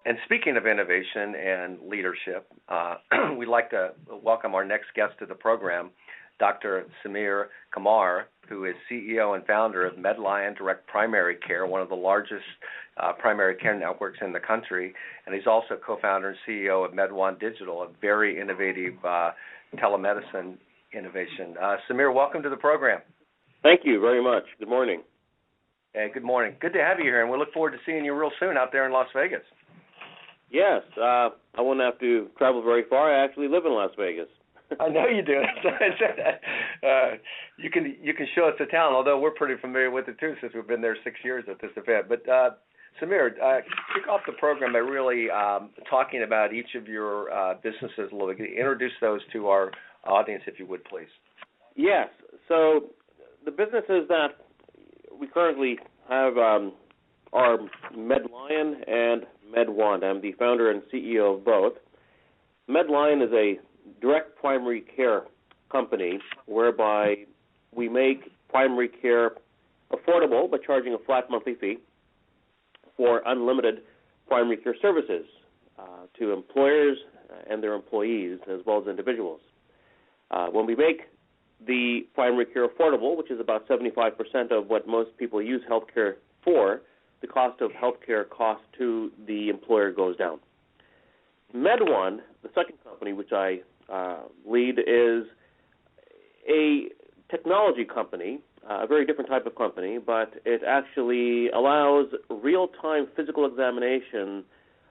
And speaking of innovation and leadership, we'd like to welcome our next guest to the program, Dr. Samir Qamar, who is CEO and founder of MedLion Direct Primary Care, one of the largest primary care networks in the country, and he's also co-founder and CEO of MedWand Digital, a very innovative telemedicine innovation. Samir, welcome to the program. Thank you very much. Good morning. Hey, good morning. Good to have you here, and we look forward to seeing you real soon out there in Las Vegas. Yes, I won't have to travel very far. I actually live in Las Vegas. I know you do. You can show us the town, although we're pretty familiar with it too, since we've been there 6 years at this event. But Samir, kick off the program by really talking about each of your businesses a little bit. Introduce those to our audience, if you would, please. Yes. So the businesses that we currently have are MedLion and MedWand. I'm the founder and CEO of both. MedLion is a direct primary care company whereby we make primary care affordable by charging a flat monthly fee for unlimited primary care services to employers and their employees as well as individuals. When we make the primary care affordable, which is about 75% of what most people use healthcare for, the cost of healthcare cost to the employer goes down. MedWand, the second company which I lead, is a technology company, a very different type of company, but it actually allows real-time physical examination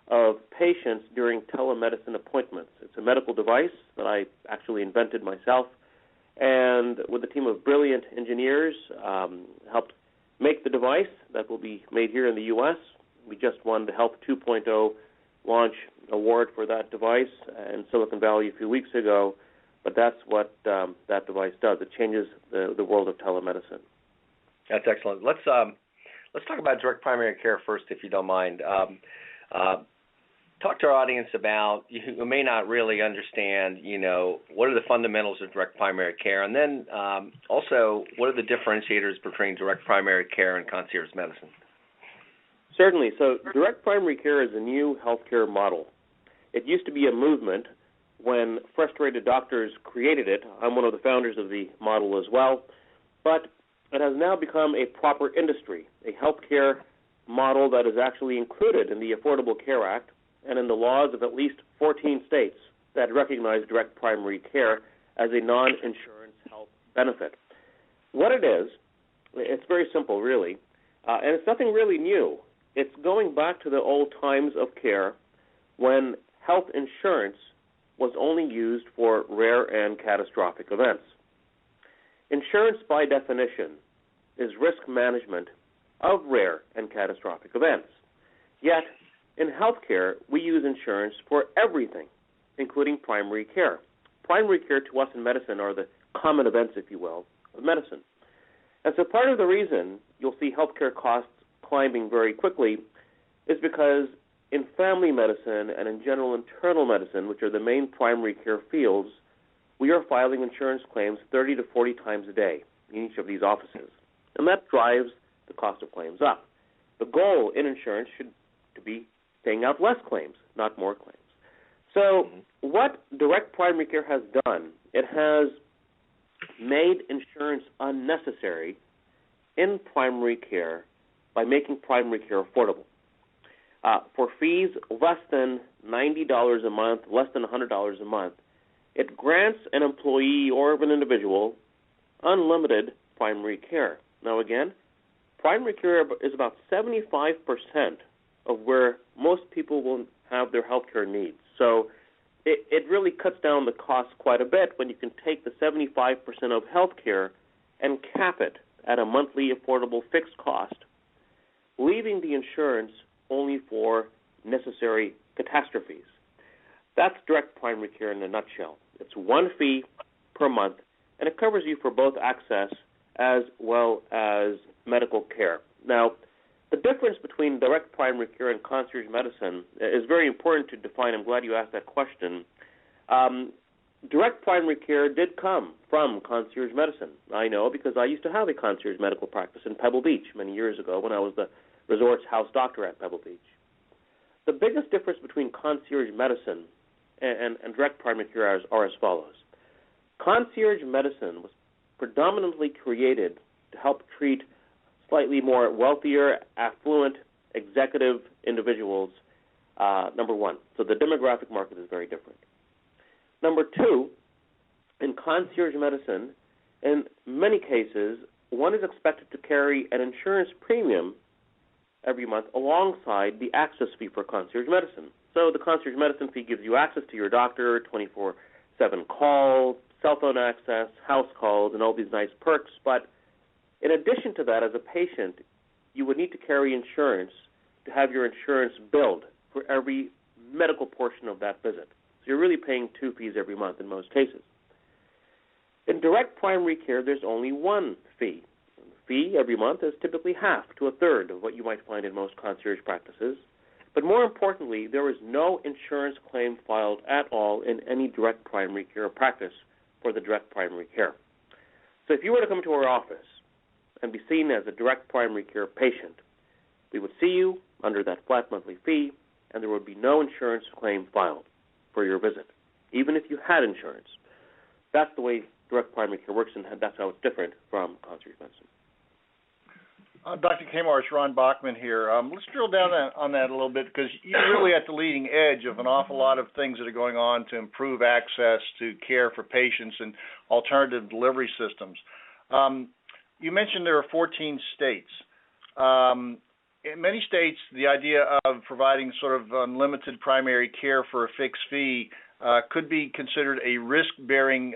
of patients during telemedicine appointments. It's a medical device that I actually invented myself, and with a team of brilliant engineers, helped make the device that will be made here in the U.S. We just won the Health 2.0 launch award for that device in Silicon Valley a few weeks ago, but that's what that device does. It changes the world of telemedicine. That's excellent. Let's talk about direct primary care first, if you don't mind. Talk to our audience about, who may not really understand, what are the fundamentals of direct primary care, and then also what are the differentiators between direct primary care and concierge medicine? Certainly. So direct primary care is a new healthcare model. It used to be a movement when frustrated doctors created it. I'm one of the founders of the model as well, but it has now become a proper industry, a healthcare model that is actually included in the Affordable Care Act and in the laws of at least 14 states that recognize direct primary care as a non-insurance health benefit. What it is, it's very simple, really, and it's nothing really new. It's going back to the old times of care when health insurance was only used for rare and catastrophic events. Insurance, by definition, is risk management of rare and catastrophic events. Yet, in healthcare, we use insurance for everything, including primary care. Primary care to us in medicine are the common events, if you will, of medicine. And so part of the reason you'll see healthcare costs climbing very quickly is because in family medicine and in general internal medicine, which are the main primary care fields, we are filing insurance claims 30 to 40 times a day in each of these offices. And that drives the cost of claims up. The goal in insurance should be paying out less claims, not more claims. So what direct primary care has done, it has made insurance unnecessary in primary care by making primary care affordable. For fees less than $90 a month, less than $100 a month, it grants an employee or an individual unlimited primary care. Now again, primary care is about 75% of where most people will have their health care needs. So it really cuts down the cost quite a bit when you can take the 75% of health care and cap it at a monthly affordable fixed cost, leaving the insurance only for necessary catastrophes. That's direct primary care in a nutshell. It's one fee per month, and it covers you for both access as well as medical care. Now, the difference between direct primary care and concierge medicine is very important to define. I'm glad you asked that question. Direct primary care did come from concierge medicine. I know because I used to have a concierge medical practice in Pebble Beach many years ago when I was the resort's house doctor at Pebble Beach. the biggest difference between concierge medicine and direct primary care are as follows. Concierge medicine was predominantly created to help treat slightly more wealthier, affluent, executive individuals, number one. So the demographic market is very different. Number two, in concierge medicine, in many cases, one is expected to carry an insurance premium every month alongside the access fee for concierge medicine. So the concierge medicine fee gives you access to your doctor, 24/7 calls, cell phone access, house calls, and all these nice perks. But in addition to that, as a patient, you would need to carry insurance to have your insurance billed for every medical portion of that visit. So you're really paying two fees every month in most cases. In direct primary care, there's only one fee. The fee every month is typically half to a third of what you might find in most concierge practices. But more importantly, there is no insurance claim filed at all in any direct primary care practice for the direct primary care. So if you were to come to our office and be seen as a direct primary care patient, we would see you under that flat monthly fee, and there would be no insurance claim filed for your visit, even if you had insurance. That's the way direct primary care works, and that's how it's different from concierge medicine. Dr. Qamar, it's Ron Bachman here. Let's drill down on that a little bit, because you're really at the leading edge of an awful lot of things that are going on to improve access to care for patients and alternative delivery systems. You mentioned there are 14 states. In many states, the idea of providing sort of unlimited primary care for a fixed fee could be considered a risk-bearing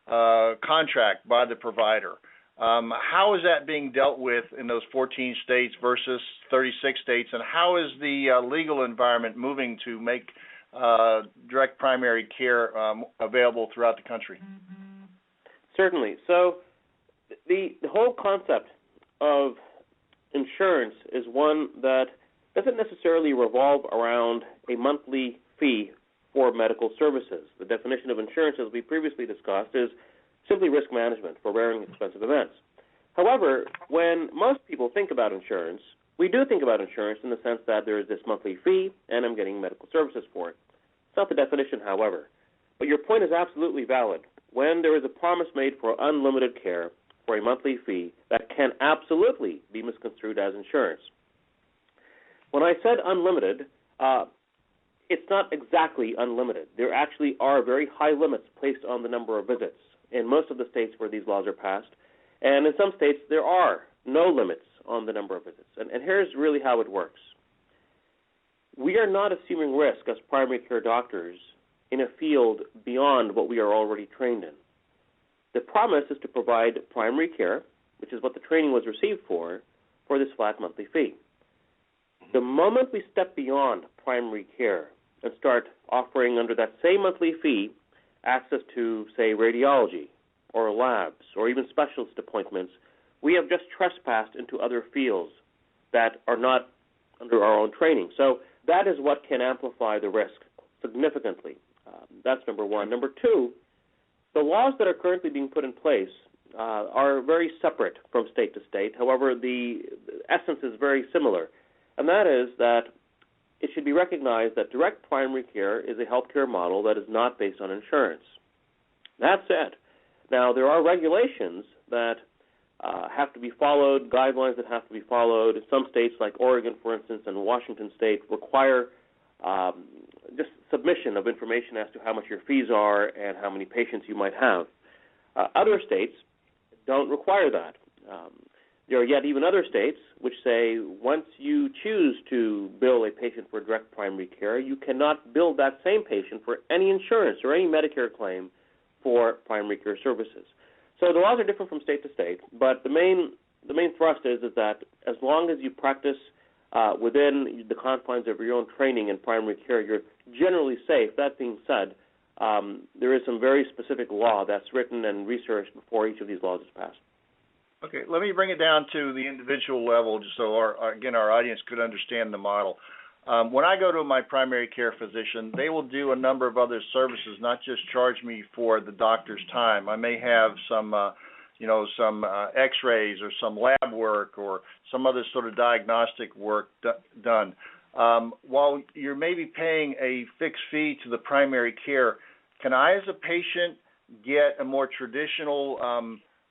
contract by the provider. How is that being dealt with in those 14 states versus 36 states, and how is the legal environment moving to make direct primary care available throughout the country? Certainly. So the whole concept of insurance is one that doesn't necessarily revolve around a monthly fee for medical services. The definition of insurance, as we previously discussed, is simply risk management for rare and expensive events. However, when most people think about insurance, we do think about insurance in the sense that there is this monthly fee and I'm getting medical services for it. It's not the definition, however. But your point is absolutely valid. When there is a promise made for unlimited care for a monthly fee, that can absolutely be misconstrued as insurance. When I said unlimited, it's not exactly unlimited. There actually are very high limits placed on the number of visits in most of the states where these laws are passed. And in some states, there are no limits on the number of visits. And here's really how it works. We are not assuming risk as primary care doctors in a field beyond what we are already trained in. The promise is to provide primary care, which is what the training was received for this flat monthly fee. The moment we step beyond primary care and start offering under that same monthly fee access to, say, radiology or labs or even specialist appointments, we have just trespassed into other fields that are not under our own training. So that is what can amplify the risk significantly. That's number one. Number two, the laws that are currently being put in place are very separate from state to state. However, the essence is very similar, and that is that it should be recognized that direct primary care is a healthcare model that is not based on insurance. That said, now there are regulations that have to be followed, guidelines that have to be followed. Some states, like Oregon, for instance, and Washington State, require just submission of information as to how much your fees are and how many patients you might have. Other states don't require that. There are yet even other states which say once you choose to bill a patient for direct primary care, you cannot bill that same patient for any insurance or any Medicare claim for primary care services. So the laws are different from state to state, but the main thrust is that as long as you practice within the confines of your own training in primary care, you're generally safe. That being said, there is some very specific law that's written and researched before each of these laws is passed. Okay, let me bring it down to the individual level just so our audience could understand the model. When I go to my primary care physician, they will do a number of other services, not just charge me for the doctor's time. I may have some X-rays or some lab work or some other sort of diagnostic work done. while you're maybe paying a fixed fee to the primary care, can I, as a patient, get a more traditional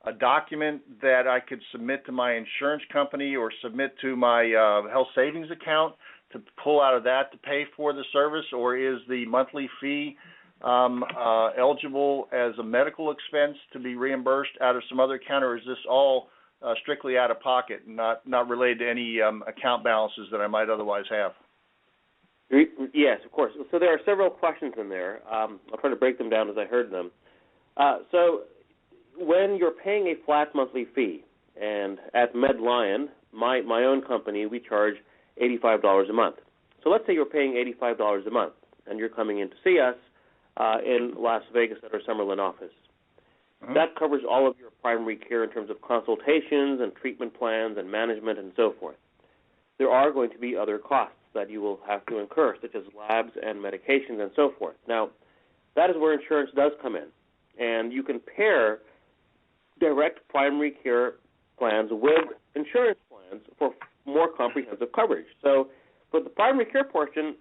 a document that I could submit to my insurance company or submit to my health savings account to pull out of that to pay for the service, or is the monthly fee eligible as a medical expense to be reimbursed out of some other account, or is this all strictly out of pocket, not related to any account balances that I might otherwise have? Yes, of course. So there are several questions in there. I'll try to break them down as I heard them. So when you're paying a flat monthly fee, and at MedLion, my own company, we charge $85 a month. So let's say you're paying $85 a month, and you're coming in to see us in Las Vegas at our Summerlin office. Mm-hmm. That covers all of your primary care in terms of consultations and treatment plans and management and so forth. There are going to be other costs that you will have to incur, such as labs and medications and so forth. Now, that is where insurance does come in, and you can pair direct primary care plans with insurance plans for more comprehensive coverage. So for the primary care portion,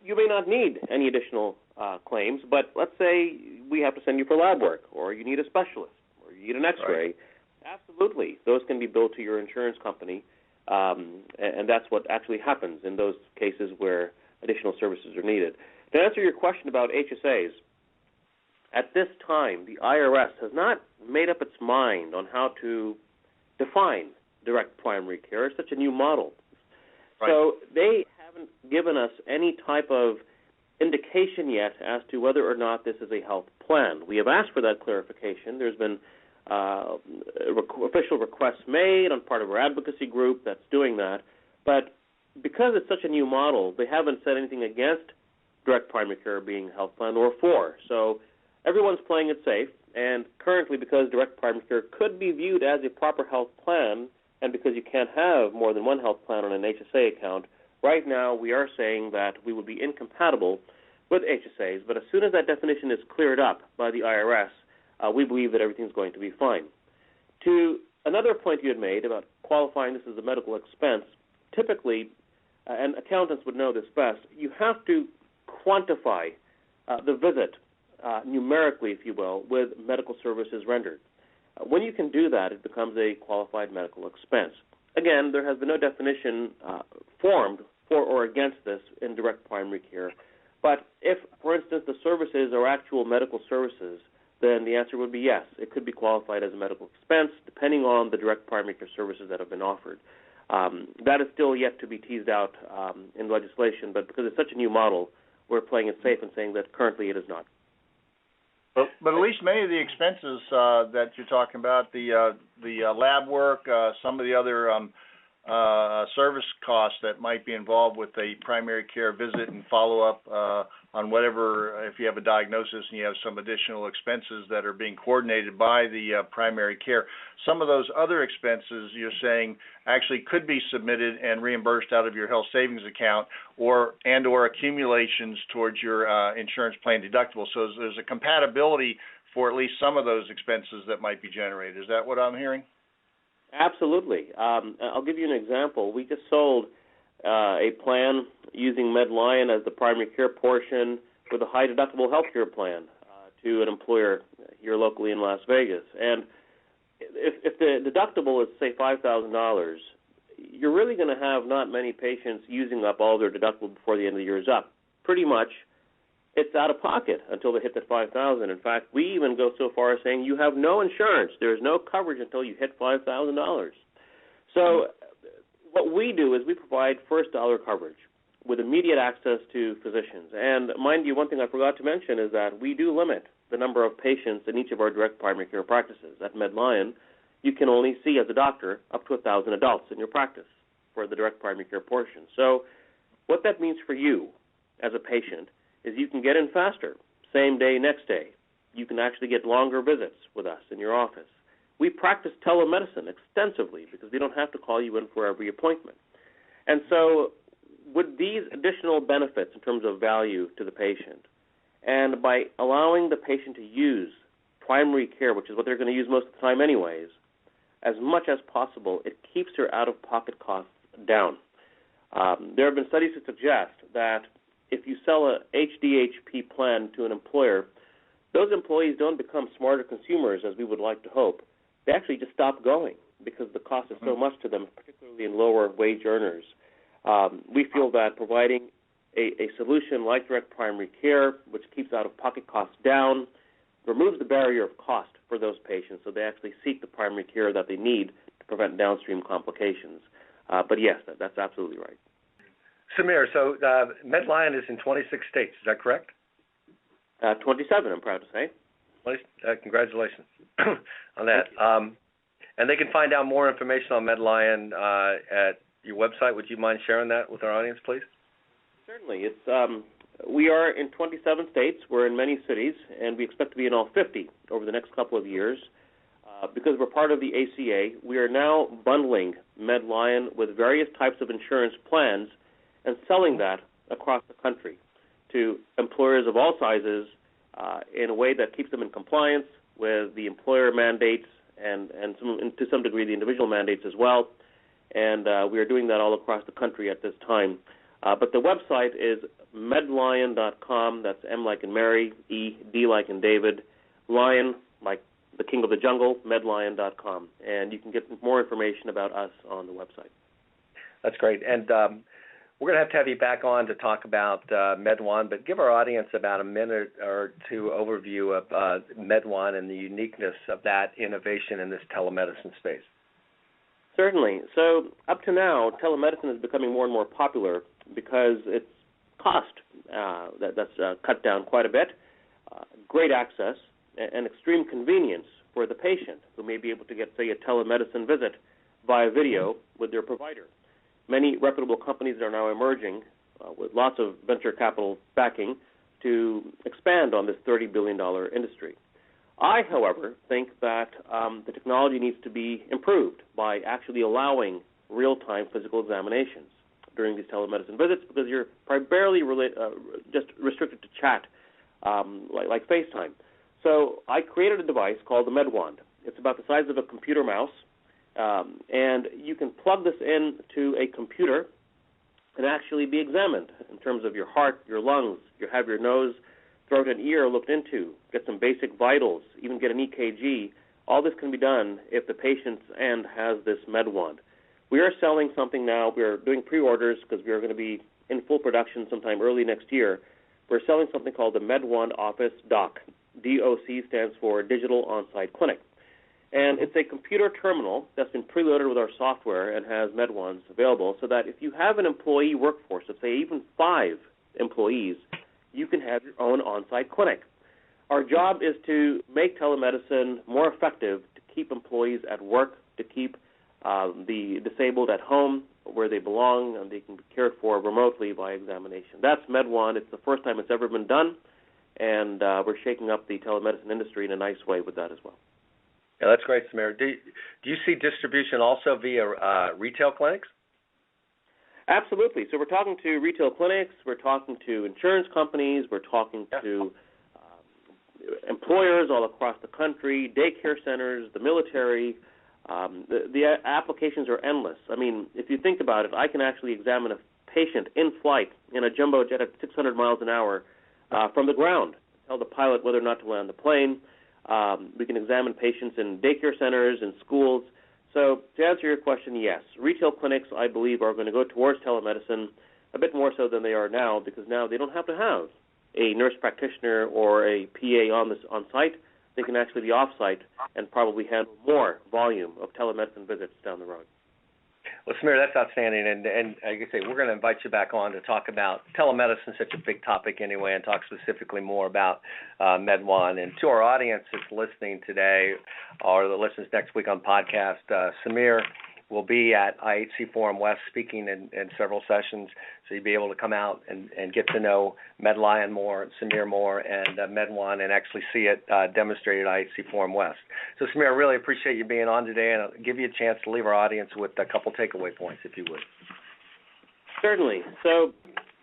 you may not need any additional claims, but let's say we have to send you for lab work, or you need a specialist, or you need an X-ray. Right. Absolutely. Those can be billed to your insurance company, and that's what actually happens in those cases where additional services are needed. To answer your question about HSAs, at this time, the IRS has not made up its mind on how to define direct primary care. It's such a new model. Right. So they haven't given us any type of indication yet as to whether or not this is a health plan. We have asked for that clarification. There's been official requests made on part of our advocacy group that's doing that. But because it's such a new model, they haven't said anything against direct primary care being a health plan or for. So everyone's playing it safe. And currently, because direct primary care could be viewed as a proper health plan, and because you can't have more than one health plan on an HSA account, right now we are saying that we would be incompatible with HSAs. But as soon as that definition is cleared up by the IRS, we believe that everything's going to be fine. To another point you had made about qualifying this as a medical expense, typically, and accountants would know this best, you have to quantify the visit numerically, if you will, with medical services rendered. When you can do that, it becomes a qualified medical expense. Again, there has been no definition formed for or against this in direct primary care. But if, for instance, the services are actual medical services, then the answer would be yes. It could be qualified as a medical expense, depending on the direct primary care services that have been offered. That is still yet to be teased out in legislation, but because it's such a new model, we're playing it safe and saying that currently it is not. But at least many of the expenses that you're talking about, the lab work, some of the other service costs that might be involved with a primary care visit and follow-up on whatever, if you have a diagnosis and you have some additional expenses that are being coordinated by the primary care. Some of those other expenses you're saying actually could be submitted and reimbursed out of your health savings account or accumulations towards your insurance plan deductible. So there's a compatibility for at least some of those expenses that might be generated. Is that what I'm hearing? Absolutely. I'll give you an example. We just sold a plan using MedLion as the primary care portion with a high deductible health care plan to an employer here locally in Las Vegas. And if the deductible is, say, $5,000, you're really going to have not many patients using up all their deductible before the end of the year is up. Pretty much it's out of pocket until they hit that $5,000. In fact, we even go so far as saying you have no insurance. There is no coverage until you hit $5,000. So what we do is we provide first dollar coverage with immediate access to physicians. And mind you, one thing I forgot to mention is that we do limit the number of patients in each of our direct primary care practices. At MedLion, you can only see as a doctor up to 1,000 adults in your practice for the direct primary care portion. So what that means for you as a patient is you can get in faster, same day, next day. You can actually get longer visits with us in your office. We practice telemedicine extensively because we don't have to call you in for every appointment. And so with these additional benefits in terms of value to the patient, and by allowing the patient to use primary care, which is what they're going to use most of the time anyways, as much as possible, it keeps their out-of-pocket costs down. There have been studies to suggest that if you sell a HDHP plan to an employer, those employees don't become smarter consumers as we would like to hope. They actually just stop going because the cost is so much to them, particularly in lower wage earners. We feel that providing a solution like direct primary care, which keeps out-of-pocket costs down, removes the barrier of cost for those patients so they actually seek the primary care that they need to prevent downstream complications. But yes, that's absolutely right. Samir, so MedLion is in 26 states, is that correct? 27, I'm proud to say. Congratulations on that. And they can find out more information on MedLion at your website. Would you mind sharing that with our audience, please? Certainly. We are in 27 states. We're in many cities, and we expect to be in all 50 over the next couple of years. Because we're part of the ACA, we are now bundling MedLion with various types of insurance plans and selling that across the country to employers of all sizes in a way that keeps them in compliance with the employer mandates and to some degree the individual mandates as well. And we are doing that all across the country at this time. But the website is MedLion.com. That's M like in Mary, E, D like in David, Lion like the king of the jungle, MedLion.com. And you can get more information about us on the website. That's great. And we're going to have you back on to talk about MedWand, but give our audience about a minute or two overview of MedWand and the uniqueness of that innovation in this telemedicine space. Certainly. So up to now, telemedicine is becoming more and more popular because its cost that's cut down quite a bit, great access, and extreme convenience for the patient who may be able to get, say, a telemedicine visit via video with their provider. Many reputable companies are now emerging with lots of venture capital backing to expand on this $30 billion industry. I, however, think that the technology needs to be improved by actually allowing real-time physical examinations during these telemedicine visits because you're primarily just restricted to chat like FaceTime. So I created a device called the MedWand. It's about the size of a computer mouse, and you can plug this into a computer and actually be examined in terms of your heart, your lungs, you have your nose, throat, and ear looked into, get some basic vitals, even get an EKG. All this can be done if the patient's end has this MedWand. We are selling something now. We are doing pre-orders because we are going to be in full production sometime early next year. We're selling something called the MedWand Office Doc. DOC stands for Digital On-Site Clinic. And it's a computer terminal that's been preloaded with our software and has MedWands available so that if you have an employee workforce of, say, even 5 employees, you can have your own on-site clinic. Our job is to make telemedicine more effective, to keep employees at work, to keep the disabled at home where they belong, and they can be cared for remotely by examination. That's MedWand. It's the first time it's ever been done, and we're shaking up the telemedicine industry in a nice way with that as well. Yeah, that's great, Samir. Do you see distribution also via retail clinics? Absolutely. So we're talking to retail clinics, we're talking to insurance companies, we're talking to employers all across the country, daycare centers, the military. The applications are endless. I mean, if you think about it, I can actually examine a patient in flight in a jumbo jet at 600 miles an hour from the ground, tell the pilot whether or not to land the plane. We can examine patients in daycare centers and schools. So to answer your question, yes, retail clinics, I believe, are going to go towards telemedicine a bit more so than they are now because now they don't have to have a nurse practitioner or a PA on site. They can actually be off-site and probably handle more volume of telemedicine visits down the road. Well, Samir, that's outstanding, and like I say, we're going to invite you back on to talk about telemedicine, such a big topic anyway, and talk specifically more about MedWand. And to our audience that's listening today or that listens next week on podcast, Samir will be at IHC Forum West speaking in several sessions, so you'll be able to come out and get to know MedLion more, Samir more, and MedWand, and actually see it demonstrated at IHC Forum West. So, Samir, I really appreciate you being on today, and I'll give you a chance to leave our audience with a couple takeaway points, if you would. Certainly. So,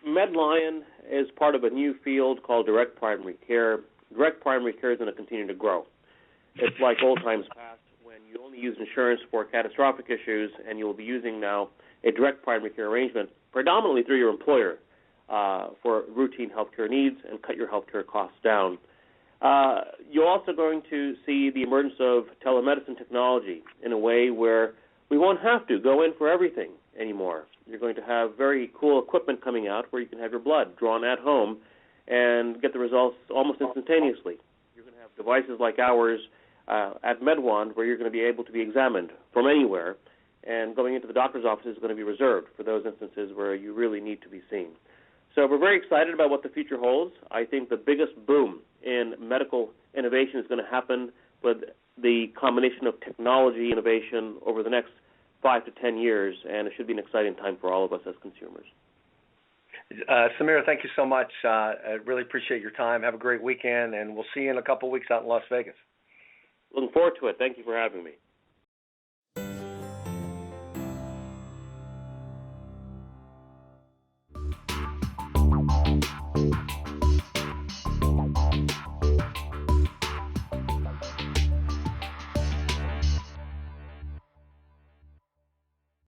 MedLion is part of a new field called direct primary care. Direct primary care is going to continue to grow. It's like old times past, when you only use insurance for catastrophic issues, and you'll be using now a direct primary care arrangement predominantly through your employer for routine healthcare needs and cut your healthcare costs down. You're also going to see the emergence of telemedicine technology in a way where we won't have to go in for everything anymore. You're going to have very cool equipment coming out where you can have your blood drawn at home and get the results almost instantaneously. You're going to have devices like ours at MedWand where you're going to be able to be examined from anywhere, and going into the doctor's office is going to be reserved for those instances where you really need to be seen. So we're very excited about what the future holds. I think the biggest boom in medical innovation is going to happen with the combination of technology innovation over the next 5 to 10 years, and it should be an exciting time for all of us as consumers. Samir, thank you so much. I really appreciate your time. Have a great weekend, and we'll see you in a couple of weeks out in Las Vegas. Looking forward to it. Thank you for having me.